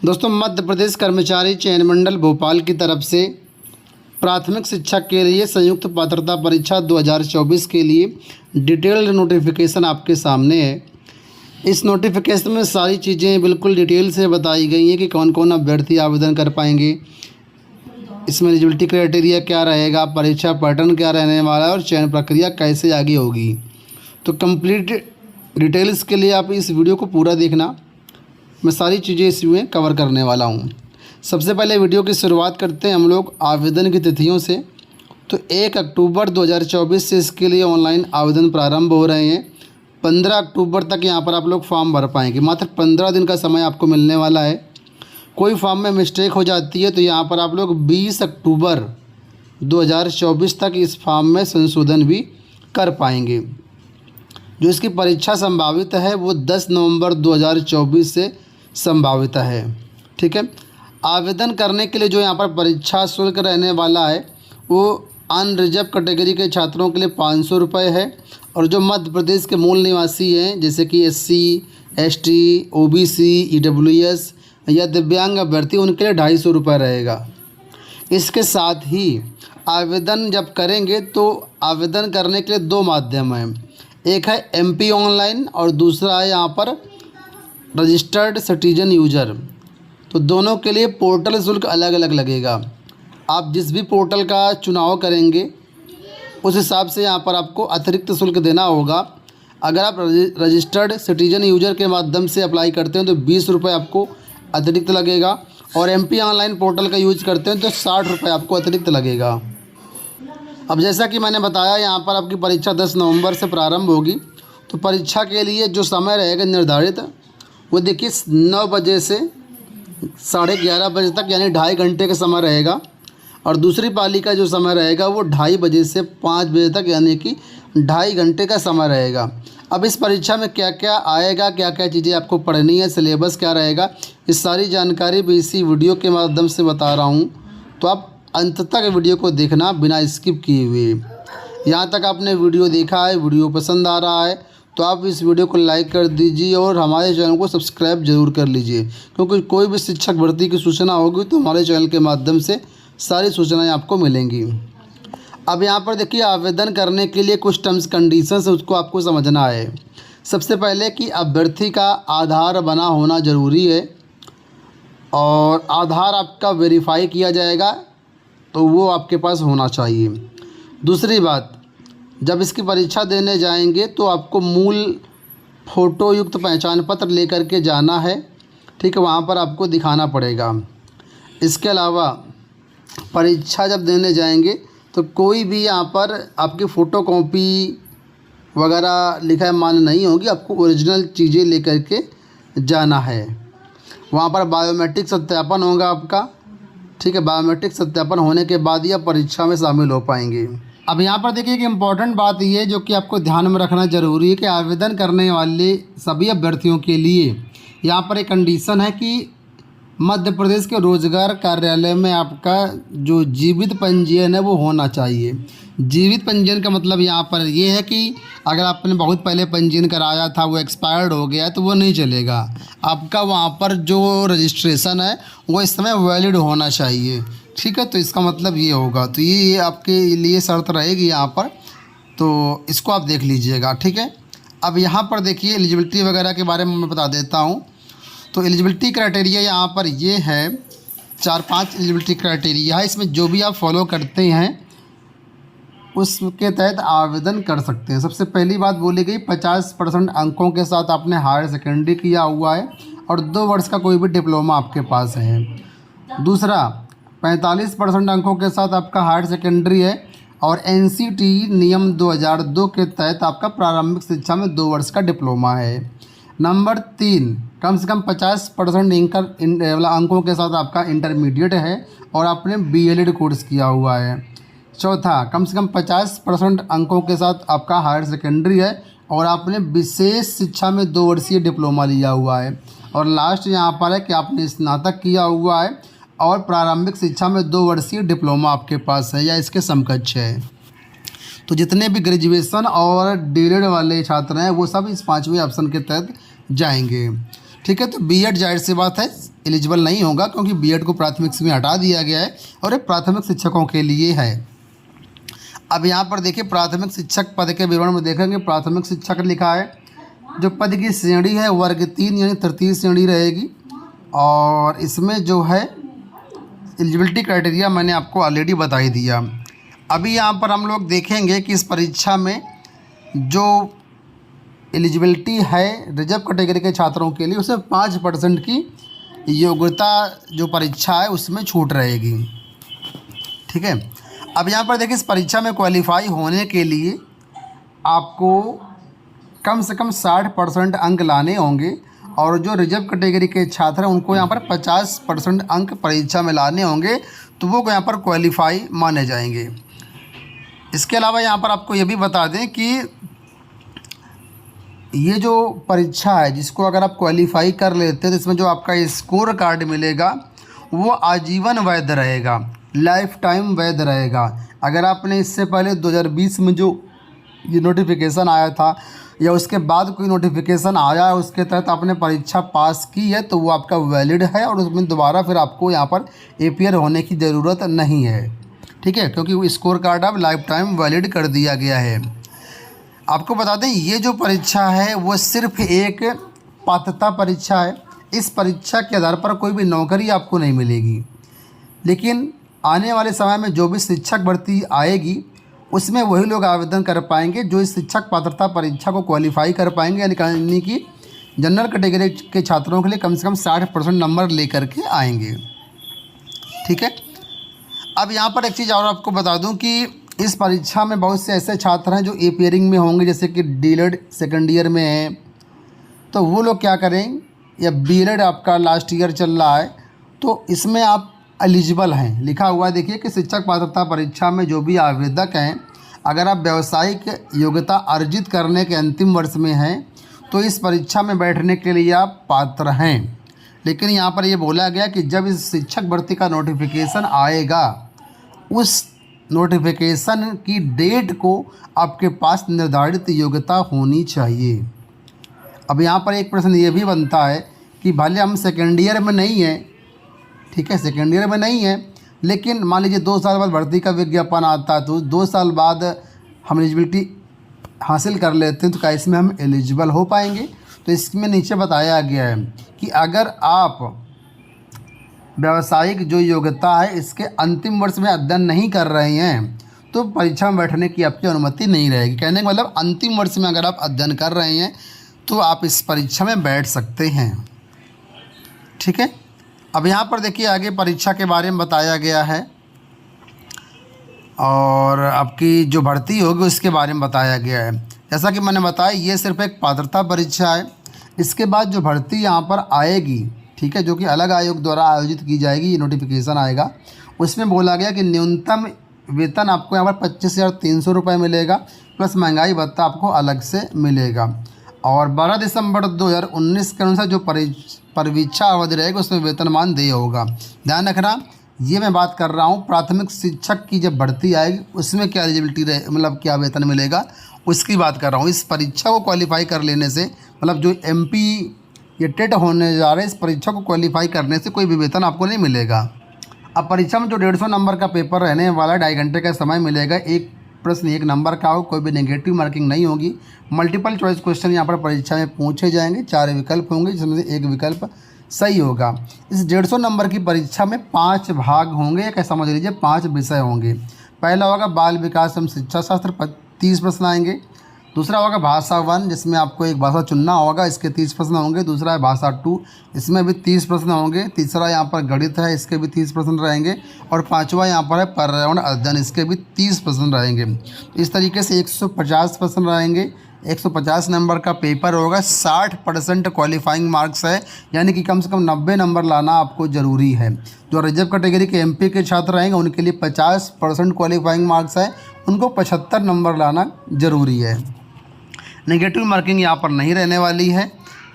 दोस्तों, मध्य प्रदेश कर्मचारी चयन मंडल भोपाल की तरफ से प्राथमिक शिक्षक के लिए संयुक्त पात्रता परीक्षा 2024 के लिए डिटेल्ड नोटिफिकेशन आपके सामने है। इस नोटिफिकेशन में सारी चीज़ें बिल्कुल डिटेल से बताई गई हैं कि कौन कौन अभ्यर्थी आवेदन कर पाएंगे, इसमें एलिजिबिलिटी क्राइटेरिया क्या रहेगा, परीक्षा पैटर्न क्या रहने वाला है और चयन प्रक्रिया कैसे आगे होगी। तो कंप्लीट डिटेल्स के लिए आप इस वीडियो को पूरा देखना। मैं सारी चीज़ें इसमें कवर करने वाला हूँ। सबसे पहले वीडियो की शुरुआत करते हैं हम लोग आवेदन की तिथियों से। तो 1 अक्टूबर 2024 से इसके लिए ऑनलाइन आवेदन प्रारंभ हो रहे हैं। 15 अक्टूबर तक यहाँ पर आप लोग फॉर्म भर पाएंगे। मात्र 15 दिन का समय आपको मिलने वाला है। कोई फॉर्म में मिस्टेक हो जाती है तो यहाँ पर आप लोग 20 अक्टूबर 2024 तक इस फॉर्म में संशोधन भी कर पाएंगे। जो इसकी परीक्षा संभावित है वो 10 नवंबर 2024 से संभावित है। ठीक है। आवेदन करने के लिए जो यहाँ पर परीक्षा शुल्क रहने वाला है वो अनरिजर्व कैटेगरी के छात्रों के लिए 500 रुपये है, और जो मध्य प्रदेश के मूल निवासी हैं जैसे कि SC, ST, OBC, EWS या दिव्यांग अभ्यर्थी उनके लिए 250 रुपये रहेगा। इसके साथ ही आवेदन जब करेंगे तो आवेदन करने के लिए 2 माध्यम हैं। एक है MP ऑनलाइन और दूसरा है यहाँ पर रजिस्टर्ड सिटीजन यूजर। तो दोनों के लिए पोर्टल शुल्क अलग अलग लगेगा। आप जिस भी पोर्टल का चुनाव करेंगे उस हिसाब से यहाँ पर आपको अतिरिक्त शुल्क देना होगा। अगर आप रजिस्टर्ड सिटीजन यूजर के माध्यम से अप्लाई करते हैं तो 20 रुपये आपको अतिरिक्त लगेगा, और MP ऑनलाइन पोर्टल का यूज करते हैं तो 60 रुपये आपको अतिरिक्त लगेगा। अब जैसा कि मैंने बताया, यहाँ पर आपकी परीक्षा 10 नवंबर से प्रारंभ होगी। तो परीक्षा के लिए जो समय रहेगा निर्धारित वो देखिए 9 बजे से 11:30 बजे तक, यानी 2.5 घंटे का समय रहेगा। और दूसरी पाली का जो समय रहेगा वो 2:30 बजे से 5 बजे तक, यानी कि 2.5 घंटे का समय रहेगा। अब इस परीक्षा में क्या क्या आएगा, क्या क्या चीज़ें आपको पढ़नी है, सिलेबस क्या रहेगा, इस सारी जानकारी भी इसी वीडियो के माध्यम से बता रहा हूँ। तो आप अंत तक वीडियो को देखना बिना स्किप किए हुए। यहाँ तक आपने वीडियो देखा है, वीडियो पसंद आ रहा है तो आप इस वीडियो को लाइक कर दीजिए और हमारे चैनल को सब्सक्राइब जरूर कर लीजिए, क्योंकि कोई भी शिक्षक भर्ती की सूचना होगी तो हमारे चैनल के माध्यम से सारी सूचनाएं आपको मिलेंगी। अब यहाँ पर देखिए, आवेदन करने के लिए कुछ टर्म्स कंडीशंस है, उसको आपको समझना है। सबसे पहले कि अभ्यर्थी का आधार बना होना ज़रूरी है, और आधार आपका वेरीफाई किया जाएगा तो वो आपके पास होना चाहिए। दूसरी बात, जब इसकी परीक्षा देने जाएंगे तो आपको मूल फ़ोटो युक्त पहचान पत्र लेकर के जाना है। ठीक है, वहाँ पर आपको दिखाना पड़ेगा। इसके अलावा परीक्षा जब देने जाएंगे तो कोई भी यहाँ पर आपकी फ़ोटो कॉपी वगैरह लिखा मान्य नहीं होगी। आपको ओरिजिनल चीज़ें लेकर के जाना है। वहाँ पर बायोमेट्रिक सत्यापन होगा आपका। ठीक है, बायोमेट्रिक सत्यापन होने के बाद ही आप परीक्षा में शामिल हो पाएंगे। अब यहाँ पर देखिए कि इम्पॉर्टेंट बात ये जो कि आपको ध्यान में रखना ज़रूरी है कि आवेदन करने वाले सभी अभ्यर्थियों के लिए यहाँ पर एक कंडीशन है कि मध्य प्रदेश के रोजगार कार्यालय में आपका जो जीवित पंजीयन है वो होना चाहिए। जीवित पंजीयन का मतलब यहाँ पर ये है कि अगर आपने बहुत पहले पंजीयन कराया था, वो एक्सपायर्ड हो गया तो वो नहीं चलेगा। आपका वहाँ पर जो रजिस्ट्रेशन है वो इस समय वैलिड होना चाहिए। ठीक है, तो इसका मतलब ये होगा। तो ये आपके लिए शर्त रहेगी यहाँ पर, तो इसको आप देख लीजिएगा। ठीक है। अब यहाँ पर देखिए एलिजिबिलिटी वगैरह के बारे में मैं बता देता हूँ। तो एलिजिबिलिटी क्राइटेरिया यहाँ पर ये है, 4-5 एलिजिबिलिटी क्राइटेरिया है। इसमें जो भी आप फॉलो करते हैं उसके तहत आवेदन कर सकते हैं। सबसे पहली बात बोली गई, 50% अंकों के साथ आपने हायर सेकेंडरी किया हुआ है और 2 वर्ष का कोई भी डिप्लोमा आपके पास है। दूसरा, 45% अंकों के साथ आपका हायर सेकेंडरी है और NCT नियम 2002 के तहत आपका प्रारंभिक शिक्षा में 2 वर्ष का डिप्लोमा है। नंबर 3, कम से कम 50% अंकों के साथ आपका इंटरमीडिएट है और आपने BLED कोर्स किया हुआ है। चौथा, कम से कम 50% अंकों के साथ आपका हायर सेकेंडरी है और आपने विशेष शिक्षा में 2 वर्षीय डिप्लोमा लिया हुआ है। और लास्ट यहाँ पर है कि आपने स्नातक किया हुआ है और प्रारंभिक शिक्षा में 2 वर्षीय डिप्लोमा आपके पास है या इसके समकक्ष है। तो जितने भी ग्रेजुएशन और DLED वाले छात्र हैं वो सब इस 5वें ऑप्शन के तहत जाएंगे। ठीक है। तो बीएड जाहिर सी बात है एलिजिबल नहीं होगा, क्योंकि बीएड को प्राथमिक में हटा दिया गया है और ये प्राथमिक शिक्षकों के लिए है। अब यहाँ पर देखिए प्राथमिक शिक्षक पद के विवरण में देखेंगे, प्राथमिक शिक्षक लिखा है। जो पद की श्रेणी है वर्ग 3 यानी तृतीय श्रेणी रहेगी। और इसमें जो है एलिजिबिलिटी क्राइटेरिया मैंने आपको ऑलरेडी बता ही दिया। अभी यहाँ पर हम लोग देखेंगे कि इस परीक्षा में जो एलिजिबिलिटी है रिजर्व कैटेगरी के छात्रों के लिए, उसमें 5% की योग्यता जो परीक्षा है उसमें छूट रहेगी। ठीक है। अब यहाँ पर देखिए इस परीक्षा में क्वालिफाई होने के लिए आपको कम से कम 60% अंक लाने होंगे, और जो रिजर्व कैटेगरी के छात्र हैं उनको यहाँ पर 50% अंक परीक्षा में लाने होंगे, तो वो यहाँ पर क्वालिफाई माने जाएंगे। इसके अलावा यहाँ पर आपको ये भी बता दें कि ये जो परीक्षा है जिसको अगर आप क्वालिफाई कर लेते हैं तो इसमें जो आपका स्कोर कार्ड मिलेगा वो आजीवन वैध रहेगा, लाइफ टाइम वैध रहेगा। अगर आपने इससे पहले 2020 में जो ये नोटिफिकेशन आया था या उसके बाद कोई नोटिफिकेशन आया है उसके तहत आपने परीक्षा पास की है तो वो आपका वैलिड है, और उसमें दोबारा फिर आपको यहाँ पर अपीयर होने की ज़रूरत नहीं है। ठीक है, क्योंकि वो स्कोर कार्ड अब लाइफ टाइम वैलिड कर दिया गया है। आपको बता दें ये जो परीक्षा है वो सिर्फ एक पात्रता परीक्षा है। इस परीक्षा के आधार पर कोई भी नौकरी आपको नहीं मिलेगी, लेकिन आने वाले समय में जो भी शिक्षक भर्ती आएगी उसमें वही लोग आवेदन कर पाएंगे जो इस शिक्षक पात्रता परीक्षा को क्वालिफाई कर पाएंगे, यानी कि जनरल कैटेगरी के छात्रों के लिए कम से कम 60% नंबर लेकर के आएंगे। ठीक है। अब यहाँ पर एक चीज़ और आपको बता दूं कि इस परीक्षा में बहुत से ऐसे छात्र हैं जो अपीयरिंग में होंगे, जैसे कि डीएलएड सेकेंड ईयर में हैं, तो वो लोग क्या करें, या बीएड आपका लास्ट ईयर चल रहा है तो इसमें आप एलिजिबल हैं। लिखा हुआ देखिए कि शिक्षक पात्रता परीक्षा में जो भी आवेदक हैं, अगर आप व्यावसायिक योग्यता अर्जित करने के अंतिम वर्ष में हैं तो इस परीक्षा में बैठने के लिए आप पात्र हैं। लेकिन यहाँ पर ये बोला गया कि जब इस शिक्षक भर्ती का नोटिफिकेशन आएगा उस नोटिफिकेशन की डेट को आपके पास निर्धारित योग्यता होनी चाहिए। अब यहाँ पर एक प्रश्न ये भी बनता है कि भले हम सेकेंड ईयर में नहीं हैं, ठीक है, सेकेंड ईयर में नहीं है, लेकिन मान लीजिए 2 साल बाद भर्ती का विज्ञापन आता है तो 2 साल बाद हम एलिजिबिलिटी हासिल कर लेते हैं, तो क्या इसमें हम एलिजिबल हो पाएंगे? तो इसमें नीचे बताया गया है कि अगर आप व्यावसायिक जो योग्यता है इसके अंतिम वर्ष में अध्ययन नहीं कर रहे हैं तो परीक्षा में बैठने की आपकी अनुमति नहीं रहेगी। कहने का मतलब अंतिम वर्ष में अगर आप अध्ययन कर रहे हैं तो आप इस परीक्षा में बैठ सकते हैं। ठीक है। अब यहाँ पर देखिए आगे परीक्षा के बारे में बताया गया है और आपकी जो भर्ती होगी उसके बारे में बताया गया है। जैसा कि मैंने बताया ये सिर्फ एक पात्रता परीक्षा है। इसके बाद जो भर्ती यहाँ पर आएगी, ठीक है, जो कि अलग आयोग द्वारा आयोजित की जाएगी, ये नोटिफिकेशन आएगा, उसमें बोला गया कि न्यूनतम वेतन आपको यहाँ पर 25,300 रुपये मिलेगा, प्लस महंगाई भत्ता आपको अलग से मिलेगा। और 12 दिसंबर 2019 के अनुसार जो परीक्षा अवधि रहेगी उसमें वेतनमान देय होगा। ध्यान रखना, ये मैं बात कर रहा हूँ प्राथमिक शिक्षक की जब भर्ती आएगी उसमें क्या एलिजिबिलिटी रहे, मतलब क्या वेतन मिलेगा उसकी बात कर रहा हूँ। इस परीक्षा को क्वालिफाई कर लेने से, मतलब जो MP ये टेट होने जा रहे हैं, इस परीक्षा को क्वालिफाई करने से कोई भी वेतन आपको नहीं मिलेगा। अब परीक्षा में जो 150 नंबर का पेपर रहने वाला, 2.5 घंटे का समय मिलेगा, एक प्रश्न 1 नंबर का हो, कोई भी नेगेटिव मार्किंग नहीं होगी। मल्टीपल चॉइस क्वेश्चन यहाँ पर परीक्षा में पूछे जाएंगे, 4 विकल्प होंगे जिसमें से 1 विकल्प सही होगा। इस 150 नंबर की परीक्षा में 5 भाग होंगे, या समझ लीजिए 5 विषय होंगे। पहला होगा बाल विकास एवं शिक्षा शास्त्र, 30 प्रश्न आएंगे। दूसरा होगा भाषा 1 जिसमें आपको एक भाषा चुनना होगा, इसके 30 प्रश्न होंगे। दूसरा है भाषा 2, इसमें भी 30 प्रश्न होंगे। तीसरा यहाँ पर गणित है, इसके भी 30 प्रश्न रहेंगे। और 5वां यहाँ पर है पर्यावरण अध्ययन, इसके भी 30 प्रश्न रहेंगे। इस तरीके से 150 प्रश्न रहेंगे। 150 नंबर का पेपर होगा। 60% क्वालिफाइंग मार्क्स है, यानी कि कम से कम 90 नंबर लाना आपको ज़रूरी है। जो रिजर्व कैटेगरी के MP के छात्र रहेंगे उनके लिए 50% क्वालिफाइंग मार्क्स है, उनको 75 नंबर लाना ज़रूरी है। नेगेटिव मार्किंग यहाँ पर नहीं रहने वाली है।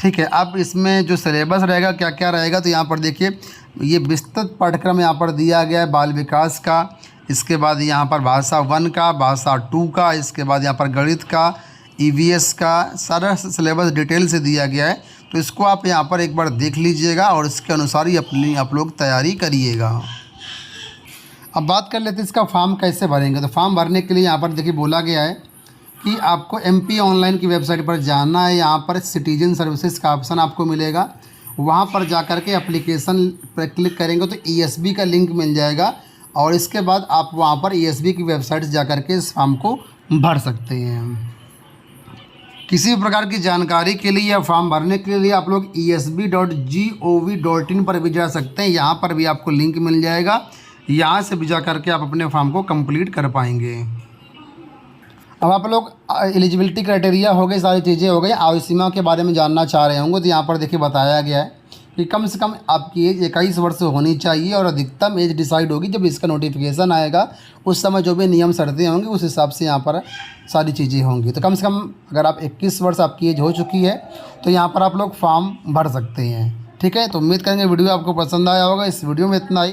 ठीक है। अब इसमें जो सिलेबस रहेगा क्या क्या रहेगा, तो यहाँ पर देखिए ये विस्तृत पाठ्यक्रम यहाँ पर दिया गया है बाल विकास का, इसके बाद यहाँ पर भाषा 1 का, भाषा 2 का, इसके बाद यहाँ पर गणित का, EVS का, सारा सिलेबस डिटेल से दिया गया है। तो इसको आप यहाँ पर एक बार देख लीजिएगा और इसके अनुसार ही अपनी आप लोग तैयारी करिएगा। अब बात कर लेते हैं इसका फॉर्म कैसे भरेंगे। तो फॉर्म भरने के लिए यहाँ पर देखिए बोला गया है कि आपको MP ऑनलाइन की वेबसाइट पर जाना है। यहाँ पर सिटीजन सर्विसेज का ऑप्शन आपको मिलेगा, वहाँ पर जा कर के एप्लीकेशन पर क्लिक करेंगे तो ESB का लिंक मिल जाएगा और इसके बाद आप वहाँ पर ESB की वेबसाइट जा कर के इस फॉर्म को भर सकते हैं। किसी भी प्रकार की जानकारी के लिए या फॉर्म भरने के लिए आप लोग esb.gov.in पर भी जा सकते हैं। यहाँ पर भी आपको लिंक मिल जाएगा, यहाँ से भी जा करके आप अपने फॉर्म को कंप्लीट कर पाएंगे। अब आप लोग एलिजिबिलिटी क्राइटेरिया हो गए, सारी चीज़ें हो गई। आयु सीमा के बारे में जानना चाह रहे होंगे तो यहाँ पर देखिए बताया गया है कि कम से कम आपकी एज 21 वर्ष होनी चाहिए और अधिकतम एज डिसाइड होगी जब इसका नोटिफिकेशन आएगा। उस समय जो भी नियम शर्तें होंगी उस हिसाब से यहाँ पर सारी चीज़ें होंगी। तो कम से कम अगर आप 21 वर्ष आपकी एज हो चुकी है तो यहाँ पर आप लोग फॉर्म भर सकते हैं। ठीक है, तो उम्मीद करेंगे वीडियो आपको पसंद आया होगा। इस वीडियो में इतना ही।